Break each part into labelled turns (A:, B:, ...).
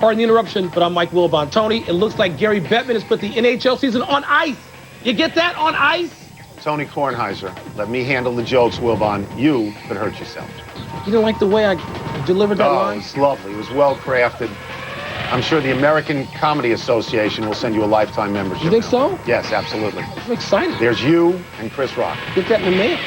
A: Pardon the interruption, but I'm Mike Wilbon. Tony, it looks like Gary Bettman has put the NHL season on ice. You get that? On ice?
B: Tony Kornheiser, let me handle the jokes, Wilbon. You could hurt yourself.
A: You didn't like the way I delivered that line?
B: Oh, it's lovely. It was well crafted. I'm sure the American Comedy Association will send you a lifetime membership.
A: You think
B: now.
A: so?
B: Yes, absolutely.
A: I'm excited.
B: There's you and Chris Rock.
A: Get that in the mail.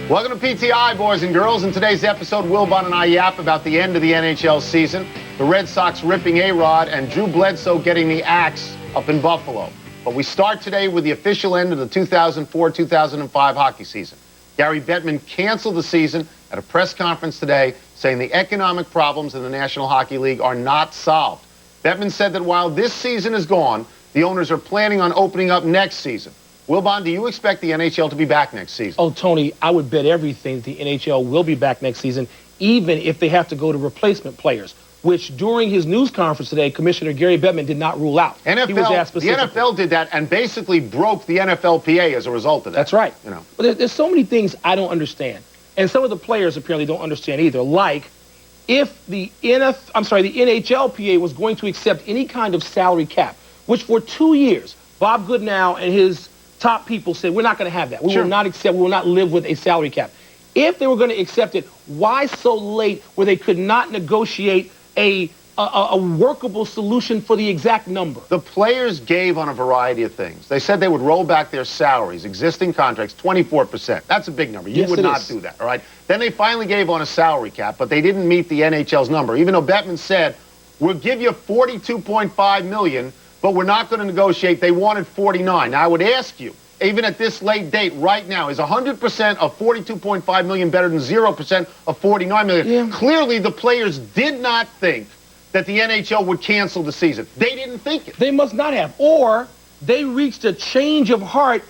B: Welcome to PTI, boys and girls. In today's episode, Wilbon and I yap about the end of the NHL season, the Red Sox ripping A-Rod, and Drew Bledsoe getting the axe up in Buffalo. But we start today with the official end of the 2004-2005 hockey season. Gary Bettman canceled the season at a press conference today, saying the economic problems in the National Hockey League are not solved. Bettman said that while this season is gone, the owners are planning on opening up next season. Wilbon, do you expect the NHL to be back next season?
A: Oh, Tony, I would bet everything that the NHL will be back next season, even if they have to go to replacement players, which during his news conference today, Commissioner Gary Bettman did not rule out. He was asked specifically.
B: The NFL did that and basically broke the NFLPA as a result of that.
A: That's right.
B: You know.
A: But there's so many things I don't understand, and some of the players apparently don't understand either. Like, if the NHLPA was going to accept any kind of salary cap, which for 2 years, Bob Goodnow and his top people said, we're not going to have that. We will not accept, we will not live with a salary cap. If they were going to accept it, why so late where they could not negotiate a workable solution for the exact number?
B: The players gave on a variety of things. They said they would roll back their salaries, existing contracts, 24%. That's a big number. You would not do that, all right? Then they finally gave on a salary cap, but they didn't meet the NHL's number, even though Bettman said, we'll give you $42.5 million, but we're not going to negotiate. They wanted 49. Now, I would ask you, even at this late date, right now, is 100% of $42.5 million better than 0% of $49 million?
A: Yeah.
B: Clearly, the players did not think that the NHL would cancel the season. They didn't think it.
A: They must not have. Or they reached a change of heart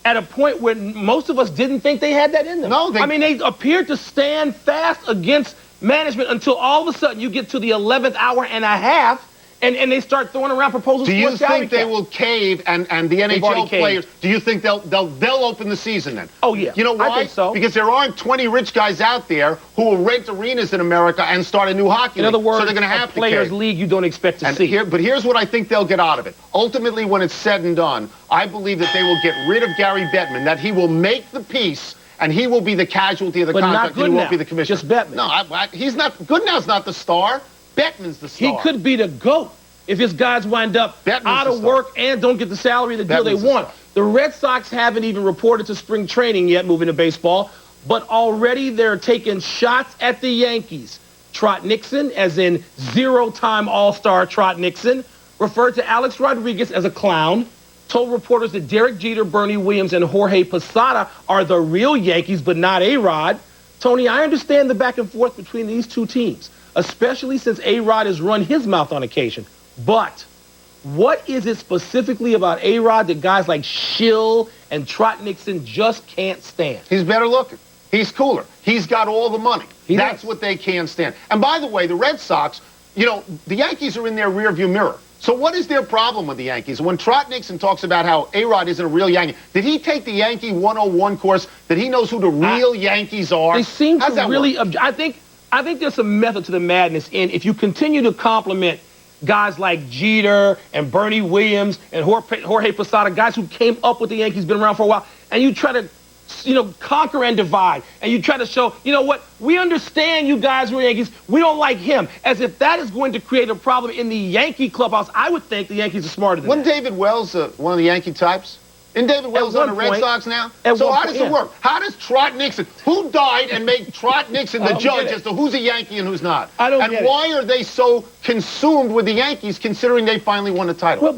A: at a point where most of us didn't think they had that in them.
B: No,
A: I mean, they appeared to stand fast against management until all of a sudden you get to the 11th hour and a half, and they start throwing around proposals.
B: Do you think they will cave and the NHL players, do you think they'll open the season then?
A: Oh, yeah.
B: You know why?
A: I think so.
B: Because there aren't 20 rich guys out there who will rent arenas in America and start a new hockey league.
A: In other words,
B: so they're going to have
A: a players' league you don't expect to see.
B: But here's what I think they'll get out of it. Ultimately, when it's said and done, I believe that they will get rid of Gary Bettman, that he will make the peace, and he will be the casualty of the contract, and he won't be the commissioner.
A: Just Bettman.
B: No, he's not. Goodnow's not the star. Bettman's the star.
A: He could be the GOAT if his guys wind up out of work and don't get the salary, the deal they want. The Red Sox haven't even reported to spring training yet, moving to baseball, but already they're taking shots at the Yankees. Trot Nixon, as in zero-time All-Star Trot Nixon, referred to Alex Rodriguez as a clown, told reporters that Derek Jeter, Bernie Williams, and Jorge Posada are the real Yankees, but not A-Rod. Tony, I understand the back and forth between these two teams, especially since A-Rod has run his mouth on occasion. But what is it specifically about A-Rod that guys like Schill and Trot Nixon just can't stand?
B: He's better looking. He's cooler. He's got all the money. That's what they can't stand. And by the way, the Red Sox, you know, the Yankees are in their rearview mirror. So what is their problem with the Yankees? When Trot Nixon talks about how A-Rod isn't a real Yankee, did he take the Yankee 101 course that he knows who the real Yankees are?
A: They seem to really... I think there's some method to the madness, and if you continue to compliment guys like Jeter and Bernie Williams and Jorge Posada, guys who came up with the Yankees, been around for a while, and you try to, conquer and divide, and you try to show, you know what, we understand you guys were Yankees, we don't like him, as if that is going to create a problem in the Yankee clubhouse. I would think the Yankees are smarter than that.
B: Wasn't David Wells one of the Yankee types? Isn't David Wells on the Red Sox now? So how does it work? How does Trot Nixon, who died and made Trot Nixon the judge as to who's a Yankee and who's not? And why are they so consumed with the Yankees considering they finally won the title?
A: Well,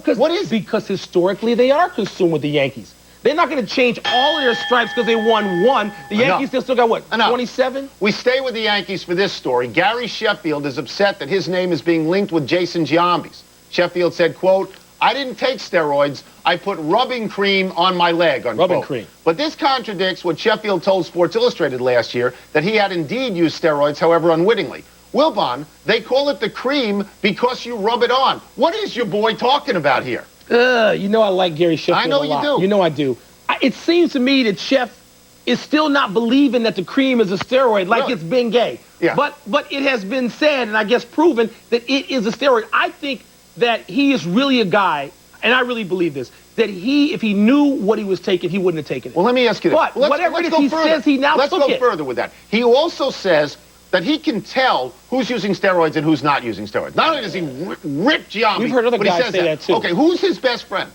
A: because historically they are consumed with the Yankees. They're not going to change all of their stripes because they won one. The Yankees still got, what, 27?
B: We stay with the Yankees for this story. Gary Sheffield is upset that his name is being linked with Jason Giambi's. Sheffield said, quote, I didn't take steroids. I put rubbing cream on my leg, unquote.
A: Rubbing cream.
B: But this contradicts what Sheffield told Sports Illustrated last year, that he had indeed used steroids, however unwittingly. Wilbon, they call it the cream because you rub it on. What is your boy talking about here?
A: You know I like Gary Sheffield a lot.
B: I know you do.
A: You know I do. It seems to me that Shef is still not believing that the cream is a steroid like
B: Really?
A: it's been gay.
B: Yeah.
A: But it has been said, and I guess proven, that it is a steroid. I think that he is really a guy, and I really believe this, that if he knew what he was taking, he wouldn't have taken it.
B: Well, let me ask you this.
A: But whatever it is he says, he now took it.
B: Let's go further with that. He also says that he can tell who's using steroids and who's not using steroids. Not only does he rip Giambi,
A: We've heard other
B: but he
A: guys
B: says
A: say that too.
B: Okay, who's his best friend?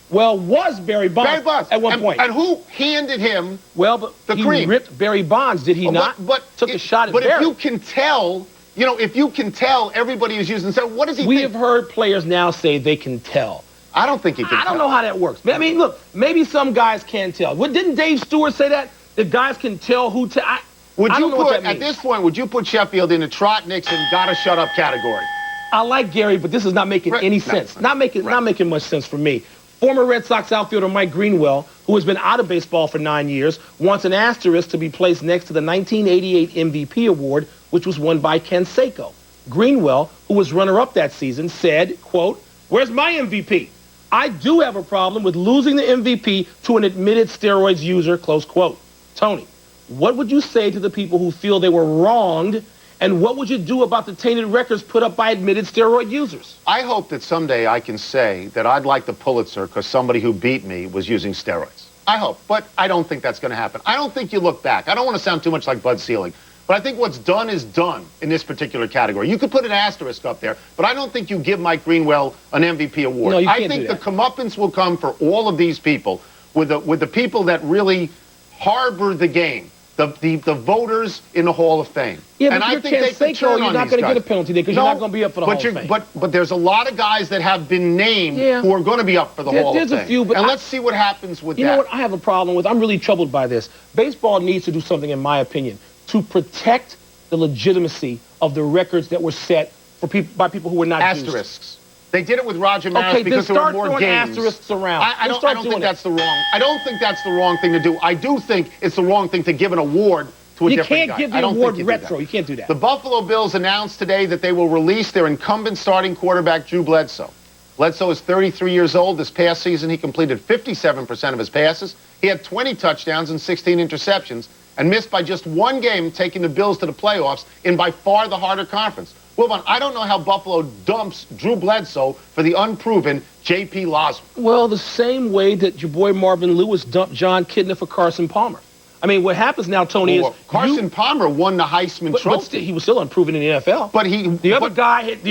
A: Well, was Barry Bonds, at one point.
B: And who handed him the
A: he
B: cream?
A: Ripped Barry Bonds, did he not? Took a shot at Barry.
B: But if you can tell, if you can tell everybody who's using steroids, what does he think?
A: We have heard players now say they can tell.
B: I don't think he can tell.
A: I don't know how that works. I mean, look, maybe some guys can tell. Didn't Dave Stewart say that? That guys can tell who to... I don't know what that means.
B: At this point, would you put Sheffield in the Trot Nixon gotta shut up category?
A: I like Gary, but this is not making any sense. Not making much sense for me. Former Red Sox outfielder Mike Greenwell, who has been out of baseball for 9 years, wants an asterisk to be placed next to the 1988 MVP award, which was won by Canseco. Greenwell, who was runner-up that season, said, quote, "Where's my MVP? I do have a problem with losing the MVP to an admitted steroids user," close quote. Tony, what would you say to the people who feel they were wronged, and what would you do about the tainted records put up by admitted steroid users?
B: I hope that someday I can say that I'd like the Pulitzer because somebody who beat me was using steroids. I hope, but I don't think that's going to happen. I don't think you look back. I don't want to sound too much like Bud Selig, but I think what's done is done in this particular category. You could put an asterisk up there, but I don't think you give Mike Greenwell an MVP award.
A: No, you can't
B: I think
A: do
B: the
A: that.
B: comeuppance will come for all of these people, with the people that really harbor the game. The voters in the Hall of Fame.
A: Yeah,
B: and
A: but
B: I think they could turn
A: you're
B: on
A: not
B: these
A: going to
B: guys.
A: get a penalty there because you're not going to be up for the Hall of Fame.
B: But there's a lot of guys that have been named who are going to be up for the Hall of Fame.
A: There's a few, but
B: let's see what happens with that.
A: You know what I have a problem with? I'm really troubled by this. Baseball needs to do something, in my opinion, to protect the legitimacy of the records that were set for by people who were not
B: asterisks. They did it with Roger Maris because there were more games.
A: Asterisks around.
B: I don't think that's the wrong. I don't think that's the wrong thing to do. I do think it's the wrong thing to give an award to a different guy.
A: You can't give the award retro. You can't do that.
B: The Buffalo Bills announced today that they will release their incumbent starting quarterback, Drew Bledsoe. Bledsoe is 33 years old. This past season, he completed 57% of his passes. He had 20 touchdowns and 16 interceptions and missed by just one game, taking the Bills to the playoffs in by far the harder conference. Wilbon, I don't know how Buffalo dumps Drew Bledsoe for the unproven J.P. Losman.
A: Well, the same way that your boy Marvin Lewis dumped John Kidner for Carson Palmer. I mean, what happens now, Tony, is
B: Carson Palmer won the Heisman Trophy.
A: But still, he was still unproven in the NFL.
B: But the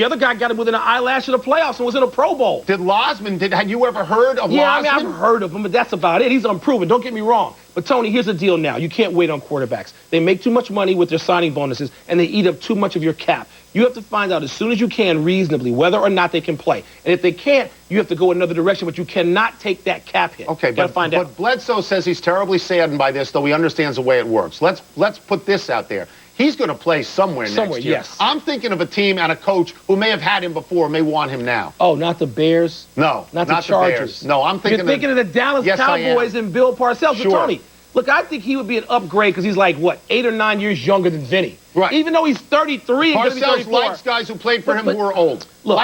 B: other
A: guy got him within an eyelash of the playoffs and was in a Pro Bowl.
B: Had you ever heard of Losman?
A: Yeah, I mean, I've heard of him, but that's about it. He's unproven. Don't get me wrong. But, Tony, here's the deal now. You can't wait on quarterbacks. They make too much money with their signing bonuses, and they eat up too much of your cap. You have to find out as soon as you can reasonably whether or not they can play. And if they can't, you have to go another direction, but you cannot take that cap hit.
B: Okay, but Bledsoe says he's terribly saddened by this, though he understands the way it works. Let's put this out there. He's going to play somewhere next year.
A: Yes.
B: I'm thinking of a team and a coach who may have had him before, may want him now.
A: Oh, not the Bears?
B: No,
A: not the Chargers.
B: No, I'm thinking.
A: You're thinking of the Dallas Cowboys and Bill Parcells.
B: Sure.
A: But Tony, look, I think he would be an upgrade because he's like, 8 or 9 years younger than Vinny.
B: Right.
A: Even though he's 33 and going to be 34.
B: Parcells likes guys who played for him who are old.
A: Look,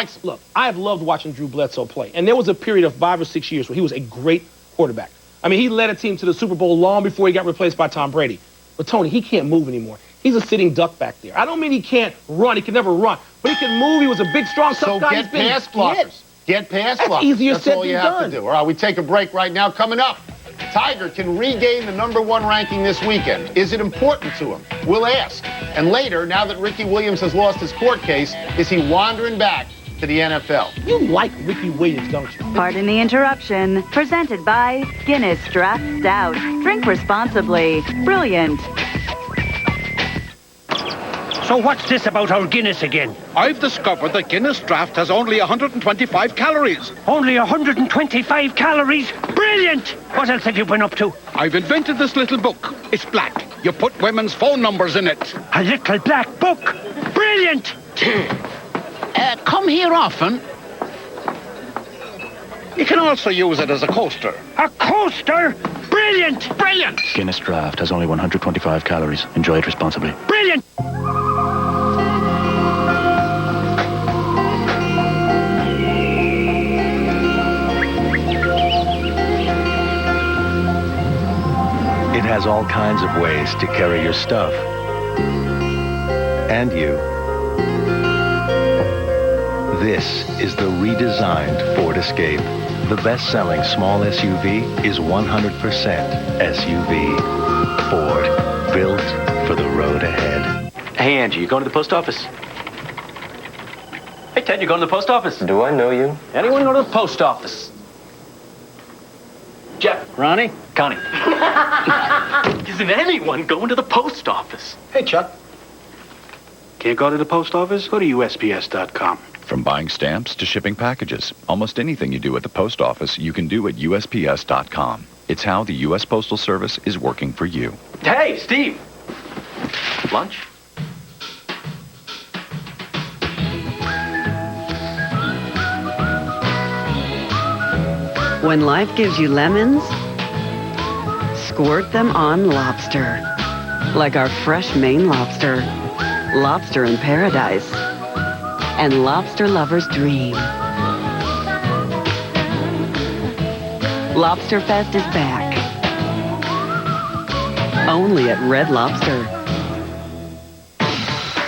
A: I have loved watching Drew Bledsoe play. And there was a period of 5 or 6 years where he was a great quarterback. I mean, he led a team to the Super Bowl long before he got replaced by Tom Brady. But, Tony, he can't move anymore. He's a sitting duck back there. I don't mean he can't run. He can never run. But he can move. He was a big, strong, tough guy.
B: So get pass blockers. Get pass blockers.
A: That's easier said than done.
B: That's all you have to do. All right, we take a break right now. Coming up, Tiger can regain the #1 ranking this weekend. Is it important to him? We'll ask. And later, now that Ricky Williams has lost his court case, is he wandering back to the NFL?
A: You like Ricky Williams, don't you?
C: Pardon the interruption. Presented by Guinness Draft Stout. Drink responsibly. Brilliant.
D: So what's this about our Guinness again?
E: I've discovered that Guinness Draft has only 125 calories.
D: Only 125 calories? Brilliant! What else have you been up to?
E: I've invented this little book. It's black. You put women's phone numbers in it.
D: A little black book? Brilliant!
E: Come here often. You can also use it as a coaster.
D: A coaster? Brilliant!
E: Brilliant!
F: Guinness Draft has only 125 calories. Enjoy it responsibly.
D: Brilliant!
G: It has all kinds of ways to carry your stuff. And you. This is the redesigned Ford Escape. The best-selling small SUV is 100% SUV. Ford, built for the road ahead.
F: Hey, Angie, you going to the post office? Hey, Ted, you going to the post office?
H: Do I know you?
F: Anyone go to the post office? Jeff.
E: Ronnie?
F: Connie. Isn't anyone going to the post office?
E: Hey, Chuck. Can't go to the post office? Go to USPS.com.
I: From buying stamps to shipping packages, almost anything you do at the post office, you can do at USPS.com. It's how the U.S. Postal Service is working for you.
F: Hey, Steve. Lunch?
J: When life gives you lemons, squirt them on lobster. Like our fresh Maine lobster. Lobster in paradise. And lobster lovers dream. Lobster Fest is back. Only at Red Lobster.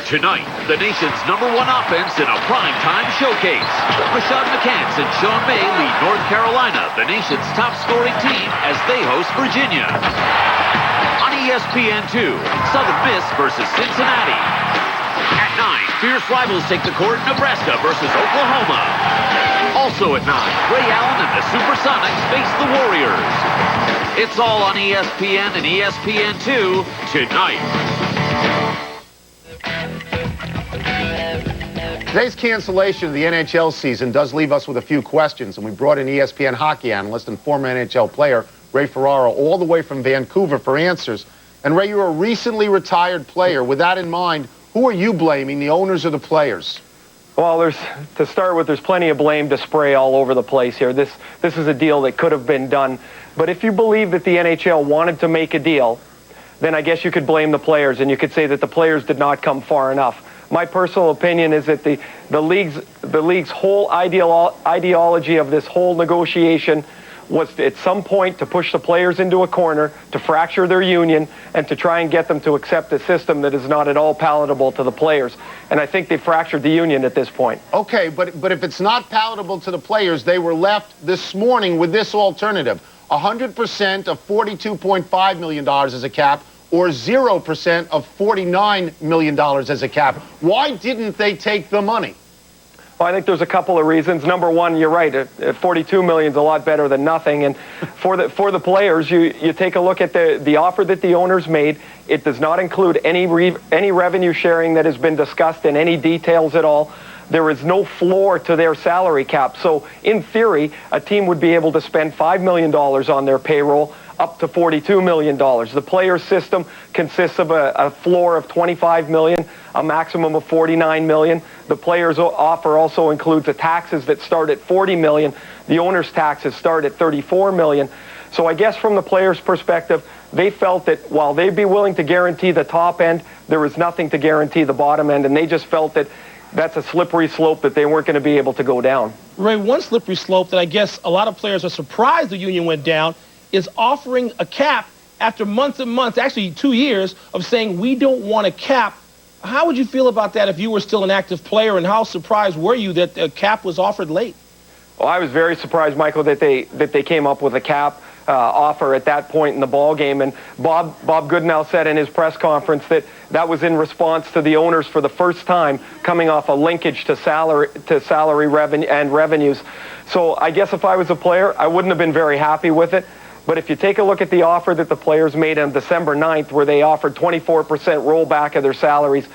K: Tonight, the nation's #1 offense in a primetime showcase. Rashad McCants and Sean May lead North Carolina, the nation's top-scoring team, as they host Virginia. On ESPN2, Southern Miss versus Cincinnati. At 9, fierce rivals take the court, Nebraska versus Oklahoma. Also at 9, Ray Allen and the Supersonics face the Warriors. It's all on ESPN and ESPN2 tonight.
B: Today's cancellation of the NHL season does leave us with a few questions, and we brought in ESPN hockey analyst and former NHL player Ray Ferraro all the way from Vancouver for answers. And Ray, you're a recently retired player. With that in mind, who are you blaming, the owners or the players?
H: Well, to start with, there's plenty of blame to spray all over the place here. This is a deal that could have been done. But if you believe that the NHL wanted to make a deal, then I guess you could blame the players, and you could say that the players did not come far enough. My personal opinion is that the league's whole ideology of this whole negotiation was at some point to push the players into a corner, to fracture their union, and to try and get them to accept a system that is not at all palatable to the players. And I think they fractured the union at this point.
B: Okay, but if it's not palatable to the players, they were left this morning with this alternative. 100% of $42.5 million as a cap, or 0% of $49 million as a cap. Why didn't they take the money?
H: Well, I think there's a couple of reasons. Number one, you're right. $42 million is a lot better than nothing. And for the players, you take a look at the offer that the owners made. It does not include any revenue sharing that has been discussed in any details at all. There is no floor to their salary cap. So in theory, a team would be able to spend $5 million on their payroll, up to $42 million. The player system consists of a floor of $25 million, a maximum of $49 million. The players' offer also includes the taxes that start at $40 million. The owner's taxes start at $34 million. So I guess from the players' perspective, they felt that while they'd be willing to guarantee the top end, there was nothing to guarantee the bottom end, and they just felt that that's a slippery slope that they weren't going to be able to go down.
A: Ray, one slippery slope that I guess a lot of players are surprised the union went down is offering a cap after months and months, actually 2 years, of saying we don't want a cap. How would you feel about that if you were still an active player, and how surprised were you that a cap was offered late?
H: Well, I was very surprised, Michael, that they came up with a cap offer at that point in the ball game. And Bob Goodenow said in his press conference that was in response to the owners for the first time coming off a linkage to salary revenue and revenues. So I guess if I was a player, I wouldn't have been very happy with it. But if you take a look at the offer that the players made on December 9th, where they offered 24% rollback of their salaries,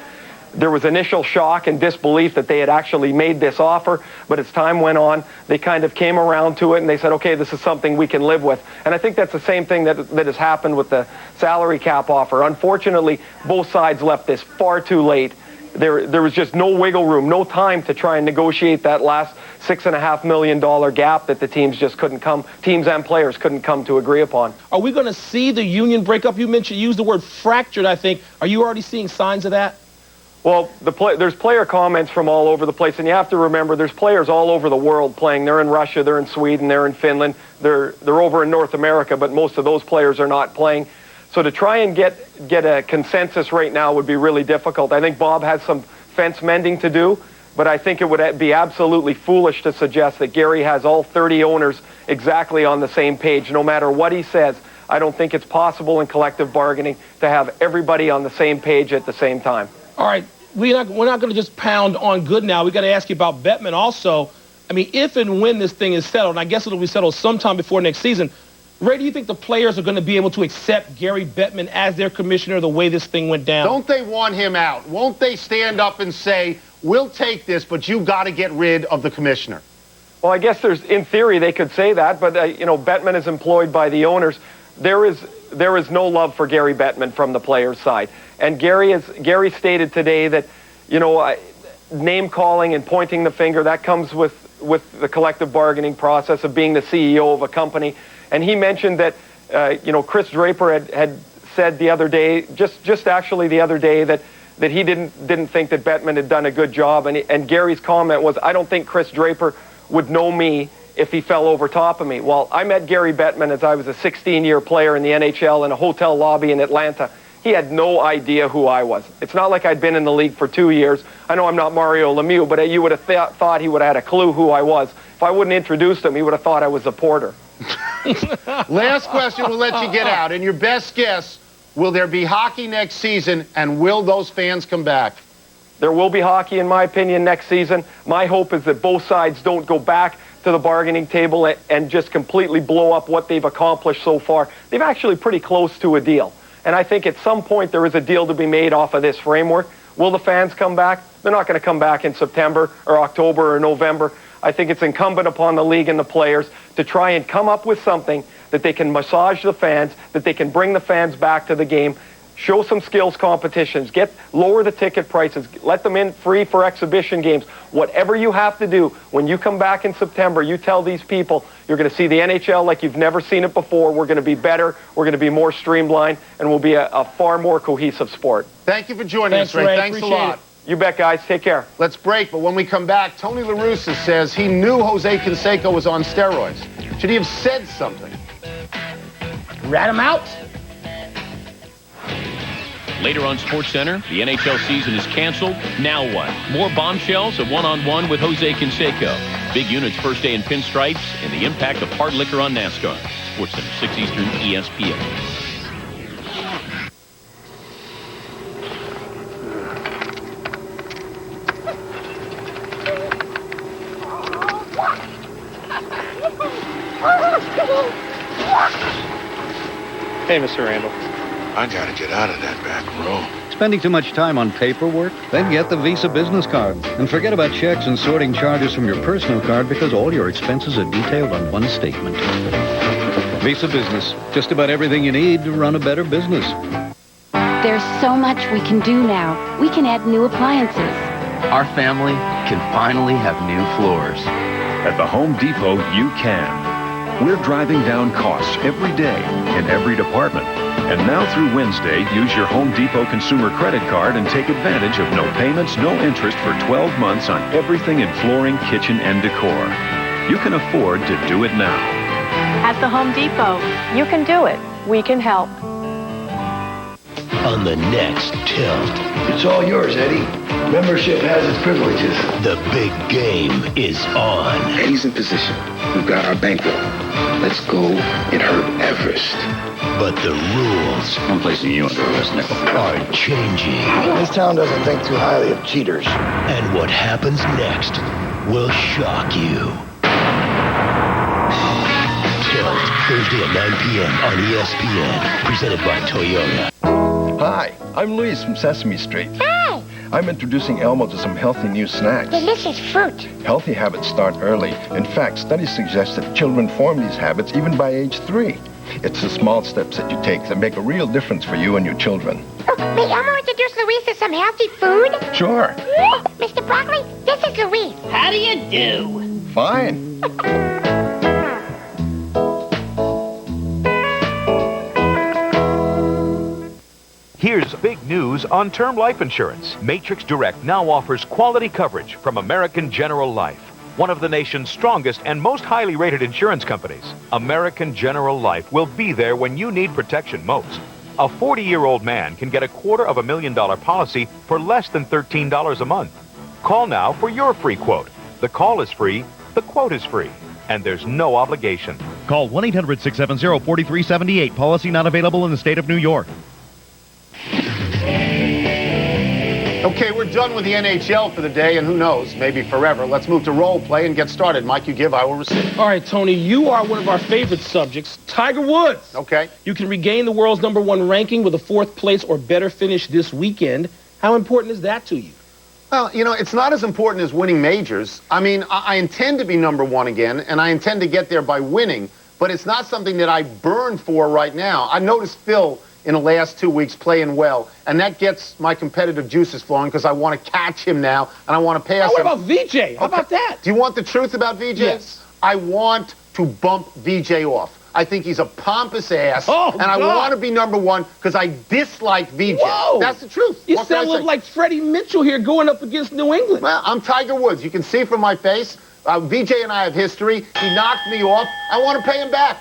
H: there was initial shock and disbelief that they had actually made this offer. But as time went on, they kind of came around to it and they said, okay, this is something we can live with. And I think that's the same thing that has happened with the salary cap offer. Unfortunately, both sides left this far too late. There was just no wiggle room, no time to try and negotiate that last $6.5 million gap that the teams and players couldn't come to agree upon.
A: Are we going to see the union break up? You used the word fractured, I think. Are you already seeing signs of that?
H: Well, there's player comments from all over the place, and you have to remember there's players all over the world playing. They're in Russia, they're in Sweden, they're in Finland, they're over in North America, but most of those players are not playing. So to try and get a consensus right now would be really difficult. I think Bob has some fence mending to do, but I think it would be absolutely foolish to suggest that Gary has all 30 owners exactly on the same page, no matter what he says. I don't think it's possible in collective bargaining to have everybody on the same page at the same time.
A: All right, we're not going to just pound on good now. We got to ask you about Bettman also. I mean, if and when this thing is settled, and I guess it'll be settled sometime before next season, Ray, do you think the players are going to be able to accept Gary Bettman as their commissioner the way this thing went down?
B: Don't they want him out? Won't they stand up and say, we'll take this, but you got to get rid of the commissioner?
H: Well, I guess in theory, they could say that, but, Bettman is employed by the owners. There is no love for Gary Bettman from the players' side. And Gary stated today that, name calling and pointing the finger, that comes with the collective bargaining process of being the CEO of a company. And he mentioned that, Chris Draper had said the other day, just actually the other day, that he didn't think that Bettman had done a good job. And Gary's comment was, I don't think Chris Draper would know me if he fell over top of me. Well, I met Gary Bettman as I was a 16-year player in the NHL in a hotel lobby in Atlanta. He had no idea who I was. It's not like I'd been in the league for 2 years. I know I'm not Mario Lemieux, but you would have thought he would have had a clue who I was. If I wouldn't introduced him, he would have thought I was a porter.
B: Last question, we'll let you get out. And your best guess, will there be hockey next season, and will those fans come back?
H: There will be hockey, in my opinion, next season. My hope is that both sides don't go back to the bargaining table and just completely blow up what they've accomplished so far. They've actually pretty close to a deal. And I think at some point there is a deal to be made off of this framework. Will the fans come back? They're not going to come back in September or October or November. I think it's incumbent upon the league and the players to try and come up with something that they can massage the fans, that they can bring the fans back to the game, show some skills competitions, lower the ticket prices, let them in free for exhibition games. Whatever you have to do, when you come back in September, you tell these people you're going to see the NHL like you've never seen it before. We're going to be better, we're going to be more streamlined, and we'll be a far more cohesive sport.
B: Thank you for joining us, Ray. Thanks a lot.
H: You bet, guys. Take care.
B: Let's break, but when we come back, Tony La Russa says he knew Jose Canseco was on steroids. Should he have said something?
A: Rat him out?
L: Later on SportsCenter, the NHL season is canceled. Now what? More bombshells, a one-on-one with Jose Canseco. Big Unit's first day in pinstripes, and the impact of hard liquor on NASCAR. SportsCenter, 6 Eastern, ESPN.
M: Hey, Mr. Randall.
N: I gotta get out of that back row.
O: Spending too much time on paperwork? Then get the Visa Business Card. And forget about checks and sorting charges from your personal card because all your expenses are detailed on one statement. Visa Business. Just about everything you need to run a better business.
P: There's so much we can do now. We can add new appliances.
Q: Our family can finally have new floors.
R: At the Home Depot, you can. We're driving down costs every day in every department. And now through Wednesday, use your Home Depot consumer credit card and take advantage of no payments, no interest for 12 months on everything in flooring, kitchen, and decor. You can afford to do it now.
S: At the Home Depot, you can do it. We can help.
T: On the next Tilt.
U: It's all yours, Eddie. Membership has its privileges.
T: The big game is on.
U: Eddie's in position. We've got our bankroll. Let's go and hurt Everest.
T: But the rules...
U: I'm placing you under arrest, nickel.
T: ...are changing.
U: This town doesn't think too highly of cheaters.
T: And what happens next will shock you. Tilt, Thursday at 9 p.m. on ESPN. Presented by Toyota.
V: Hi, I'm Luis from Sesame Street.
W: Hi.
V: I'm introducing Elmo to some healthy new snacks.
W: Delicious fruit.
V: Healthy habits start early. In fact, studies suggest that children form these habits even by age 3. It's the small steps that you take that make a real difference for you and your children.
W: Oh, may Elmo introduce Luis to some healthy food?
V: Sure.
W: Oh, Mr. Broccoli, this is Luis. How do you do?
V: Fine.
X: Here's big news on term life insurance. Matrix Direct now offers quality coverage from American General Life, one of the nation's strongest and most highly rated insurance companies. American General Life will be there when you need protection most. A 40-year-old man can get a $250,000 policy for less than $13 a month. Call now for your free quote. The call is free, the quote is free, and there's no obligation.
C: Call 1-800-670-4378. Policy not available in the state of New York.
B: Okay, we're done with the NHL for the day, and who knows, maybe forever. Let's move to role play and get started. Mike, you give, I will receive.
A: All right, Tony, you are one of our favorite subjects, Tiger Woods.
B: Okay.
A: You can regain the world's #1 ranking with a 4th place or better finish this weekend. How important is that to you?
B: Well, you know, it's not as important as winning majors. I mean, I intend to be #1 again, and I intend to get there by winning, but it's not something that I burn for right now. I noticed Phil in the last 2 weeks playing well, and that gets my competitive juices flowing because I want to catch him now, and I want to pass
A: what
B: him.
A: about VJ? How about that?
B: Do you want the truth about VJ?
A: Yes.
B: I want to bump VJ off. I think he's a pompous ass, and I want to be #1 because I dislike VJ.
A: Whoa.
B: That's the truth.
A: You
B: What can I
A: sound
B: say?
A: like Freddie Mitchell here going up against New England.
B: Well, I'm Tiger Woods. You can see from my face. VJ and I have history. He knocked me off. I want to pay him back.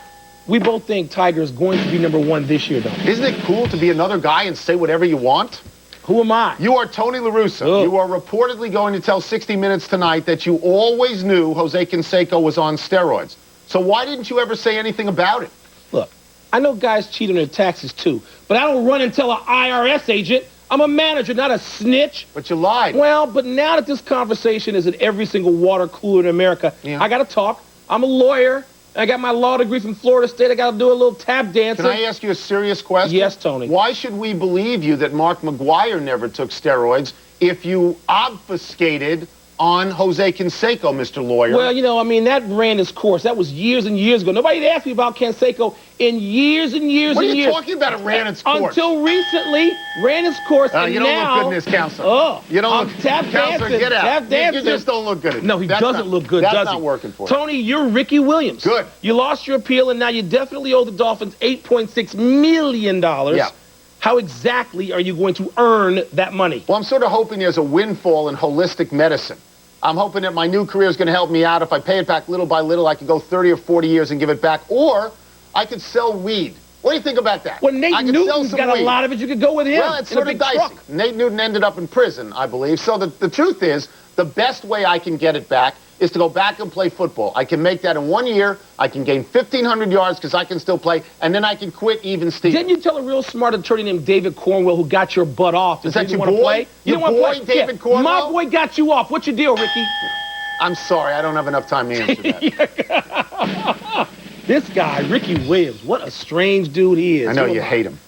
A: We both think Tiger is going to be #1 this year, though.
B: Isn't it cool to be another guy and say whatever you want?
A: Who am I?
B: You are Tony La Russa.
A: Oh.
B: You are reportedly going to tell 60 Minutes tonight that you always knew Jose Canseco was on steroids. So why didn't you ever say anything about it?
A: Look, I know guys cheat on their taxes, too, but I don't run and tell an IRS agent. I'm a manager, not a snitch.
B: But you lied.
A: Well, but now that this conversation is at every single water cooler in America, I got to talk. I'm a lawyer. I got my law degree from Florida State. I got to do a little tap dancing.
B: Can I ask you a serious question?
A: Yes, Tony.
B: Why should we believe you that Mark McGwire never took steroids if you obfuscated on Jose Canseco, Mr. Lawyer?
A: Well, you know, I mean, that ran its course. That was years and years ago. Nobody had asked me about Canseco in years and years
B: What
A: and years.
B: are you talking about? It ran its course.
A: Until recently, ran its course, and
B: you don't
A: now...
B: look good in this, counselor.
A: Oh,
B: you don't
A: I'm
B: look...
A: tap
B: Counselor,
A: dancing.
B: get out.
A: Tap dancing.
B: You just don't look good at it.
A: No, he doesn't look good,
B: that's
A: does he?
B: not working for you.
A: Tony, you're Ricky Williams.
B: Good.
A: You lost your appeal, and now you definitely owe the Dolphins $8.6 million.
B: Yeah.
A: How exactly are you going to earn that money?
B: Well, I'm sort of hoping there's a windfall in holistic medicine. I'm hoping that my new career is going to help me out. If I pay it back little by little, I could go 30 or 40 years and give it back. Or I could sell weed. What do you think about that?
A: Well, Nate Newton's got a lot of it. You could go with him.
B: Well, it's sort of dicey. Nate Newton ended up in prison, I believe. So the truth is, the best way I can get it back is to go back and play football. I can make that in 1 year. I can gain 1,500 yards because I can still play, and then I can quit even Steve.
A: Didn't you tell a real smart attorney named David Cornwell who got your butt off?
B: Is that your
A: boy?
B: boy?
A: You
B: Your
A: didn't
B: boy,
A: want to play?
B: David Cornwell?
A: My boy got you off. What's your deal, Ricky?
B: I'm sorry, I don't have enough time to answer that.
A: This guy, Ricky Williams, what a strange dude he is.
B: I know you hate him.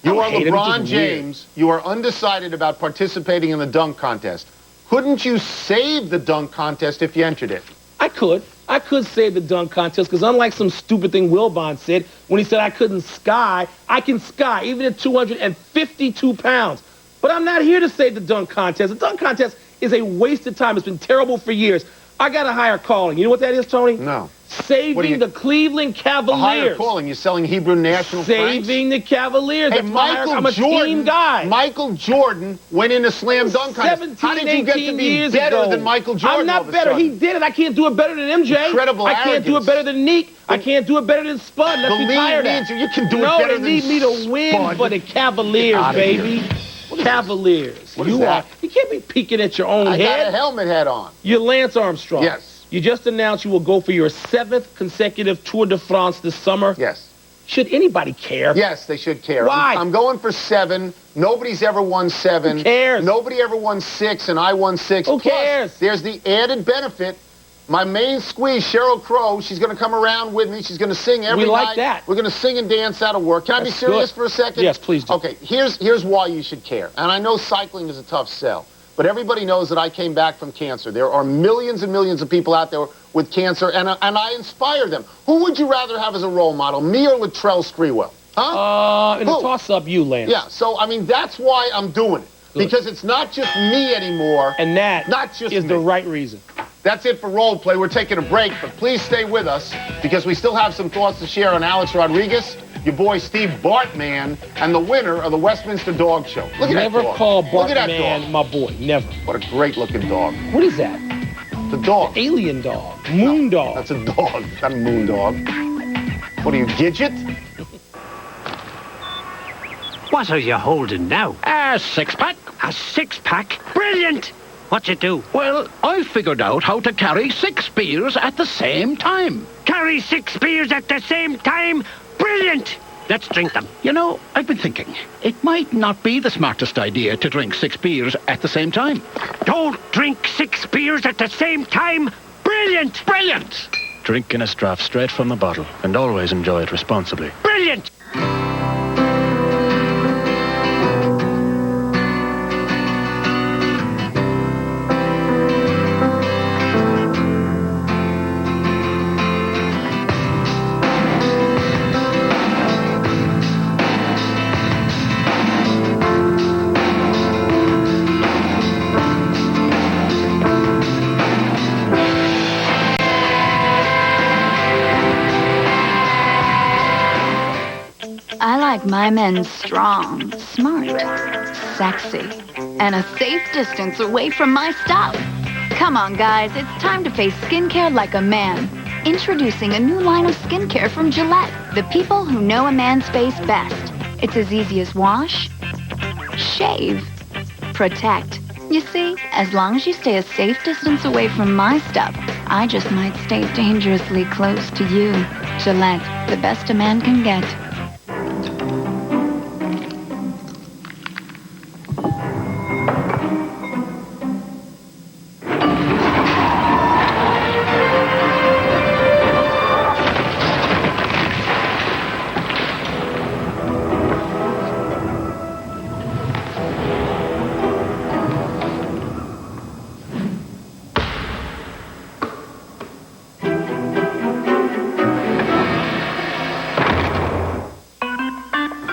B: You are LeBron James. You are undecided about participating in the dunk contest. Couldn't you save the dunk contest if you entered it?
A: I could. I could save the dunk contest because unlike some stupid thing Wilbon said when he said I couldn't sky, I can sky even at 252 pounds. But I'm not here to save the dunk contest. The dunk contest is a waste of time. It's been terrible for years. I got a higher calling. You know what that is, Tony?
B: No.
A: Saving the Cleveland Cavaliers.
B: A higher calling. You're selling Hebrew national francs?
A: Saving the Cavaliers.
B: Hey,
A: I'm a team guy.
B: Michael Jordan went in a slam dunk contest. How did you get to be better than Michael Jordan?
A: I'm not better. He did it. I can't do it better than MJ.
B: Incredible
A: I can't do it better than Neek. I can't do it better than Spud. Let's be tired of that.
B: You can do it better than
A: No, they need me to win for the Cavaliers, baby. Cavaliers.
B: What is that?
A: You can't be peeking at your own head.
B: I got a helmet hat on.
A: You're Lance Armstrong.
B: Yes.
A: You just announced you will go for your 7th consecutive Tour de France this summer.
B: Yes.
A: Should anybody care?
B: Yes, they should care.
A: Why?
B: I'm going for 7. Nobody's ever won 7.
A: Who cares?
B: Nobody ever won 6, and I won 6.
A: Who cares?
B: Plus, there's the added benefit. My main squeeze, Sheryl Crow, she's going to come around with me. She's going to sing every night.
A: We like that.
B: We're going to sing and dance out of work. Can I be serious for a second?
A: Yes, please do.
B: Okay, here's why you should care. And I know cycling is a tough sell, but everybody knows that I came back from cancer. There are millions and millions of people out there with cancer, and I inspire them. Who would you rather have as a role model, me or Latrell Sprewell? Huh?
A: In a toss-up, you, Lance.
B: Yeah, so, I mean, that's why I'm doing it.
A: Good.
B: Because it's not just me anymore.
A: And that
B: not just
A: is
B: me.
A: the right reason.
B: That's it for Role Play. We're taking a break, but please stay with us because we still have some thoughts to share on Alex Rodriguez, your boy Steve Bartman, and the winner of the Westminster Dog Show. Look at that dog.
A: Never call
B: Look at that
A: Bartman
B: dog.
A: my boy. Never.
B: What a great-looking dog.
A: What is that?
B: The dog.
A: Alien dog. Moon dog.
B: That's a dog, not a moon dog. What are you, Gidget?
D: What are you holding now?
E: A six-pack.
D: A six-pack? Brilliant! What'd you do?
E: Well, I figured out how to carry 6 beers at the same time.
D: Carry 6 beers at the same time? Brilliant! Let's drink them.
E: You know, I've been thinking, it might not be the smartest idea to drink 6 beers at the same time.
D: Don't drink 6 beers at the same time. Brilliant!
E: Brilliant!
M: Drink Guinness draft straight from the bottle, and always enjoy it responsibly.
D: Brilliant!
G: I like my men strong, smart, sexy, and a safe distance away from my stuff. Come on, guys, it's time to face skincare like a man. Introducing a new line of skincare from Gillette, the people who know a man's face best. It's as easy as wash, shave, protect. You see, as long as you stay a safe distance away from my stuff, I just might stay dangerously close to you. Gillette, the best a man can get.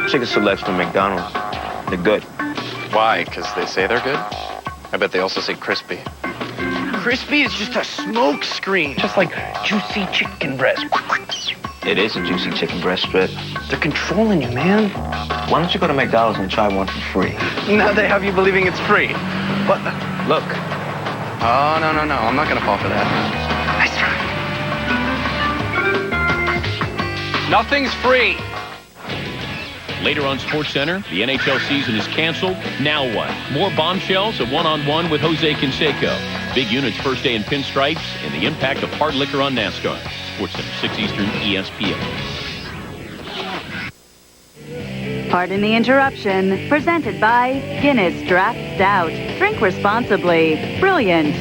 I: Chicken selects from McDonald's. They're good.
M: Why? Because they say they're good? I bet they also say crispy.
I: Crispy is just a smoke screen.
M: Just like juicy chicken breast.
I: It is a juicy chicken breast strip.
M: They're controlling you, man.
I: Why don't you go to McDonald's and try one for free?
M: Now they have you believing it's free. But
I: look.
M: Oh, no. I'm not going to fall for that. Nice try.
L: Nothing's free. Later on SportsCenter, the NHL season is canceled. Now what? More bombshells, a one-on-one with Jose Canseco. Big Unit's first day in pinstripes, and the impact of hard liquor on NASCAR. SportsCenter, 6 Eastern, ESPN.
J: Pardon the interruption. Presented by Guinness Draft Stout. Drink responsibly. Brilliant.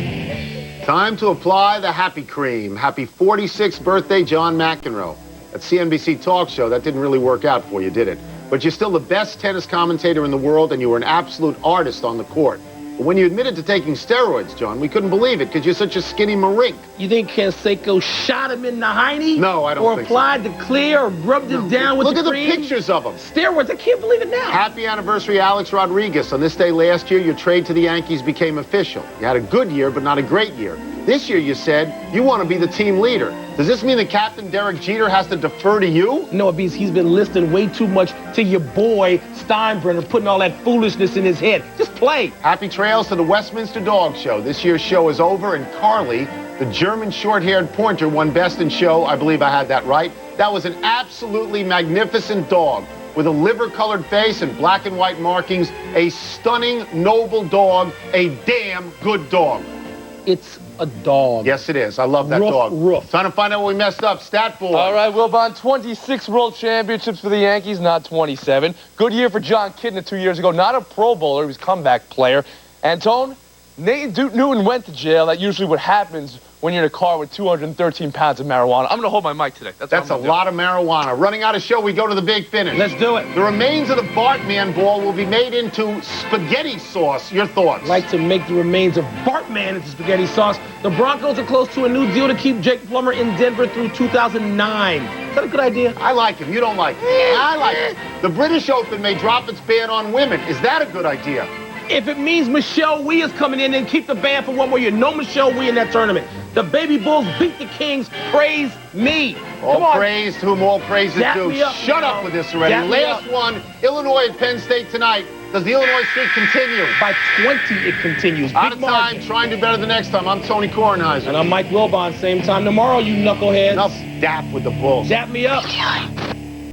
B: Time to apply the happy cream. Happy 46th birthday, John McEnroe. At CNBC Talk Show, that didn't really work out for you, did it? But you're still the best tennis commentator in the world, and you were an absolute artist on the court. But when you admitted to taking steroids, John, we couldn't believe it because you're such a skinny marink.
A: You think Canseco shot him in the hiney?
B: No, I don't think so.
A: Or applied the clear or rubbed him down with the cream?
B: Look at the pictures of him.
A: Steroids, I can't believe it now.
B: Happy anniversary, Alex Rodriguez. On this day last year, your trade to the Yankees became official. You had a good year, but not a great year. This year, you said you want to be the team leader. Does this mean the captain, Derek Jeter, has to defer to you?
A: No, it means he's been listening way too much to your boy, Steinbrenner, putting all that foolishness in his head. Just play.
B: Happy trails to the Westminster Dog Show. This year's show is over, and Carly, the German short-haired pointer, won Best in Show. I believe I had that right. That was an absolutely magnificent dog with a liver-colored face and black and white markings. A stunning, noble dog. A damn good dog.
A: It's a dog.
B: Yes, it is. I love that dog.
A: Roof.
B: Trying to find out what we messed up. Stat board.
Y: All right, Wilbon, 26 World Championships for the Yankees, not 27. Good year for John Kidna 2 years ago. Not a Pro Bowler. He was a comeback player. Antone, Nate Newton went to jail. That's usually what happens when you're in a car with 213 pounds of marijuana. I'm going to hold my mic today.
B: That's a lot of marijuana. Running out of show, we go to the big finish.
A: Let's do it.
B: The remains of the Bartman ball will be made into spaghetti sauce. Your thoughts?
A: I'd like to make the remains of Bartman into spaghetti sauce. The Broncos are close to a new deal to keep Jake Plummer in Denver through 2009. Is that a good idea?
B: I like him. You don't like him. I like him. The British Open may drop its ban on women. Is that a good idea?
A: If it means Michelle Wee is coming in, then keep the ban for one more year. No Michelle Wee in that tournament. The Baby Bulls beat the Kings. Praise me.
B: All praise to whom all praise is due. Shut
A: up
B: with this already. Last one, Illinois at Penn State tonight. Does the Illinois streak continue?
A: By 20, it continues.
B: Out of time. Try and do better the next time. I'm Tony Kornheiser.
A: And I'm Mike Wilbon. Same time tomorrow, you knuckleheads.
B: Enough dap with the Bulls.
A: Dap me up.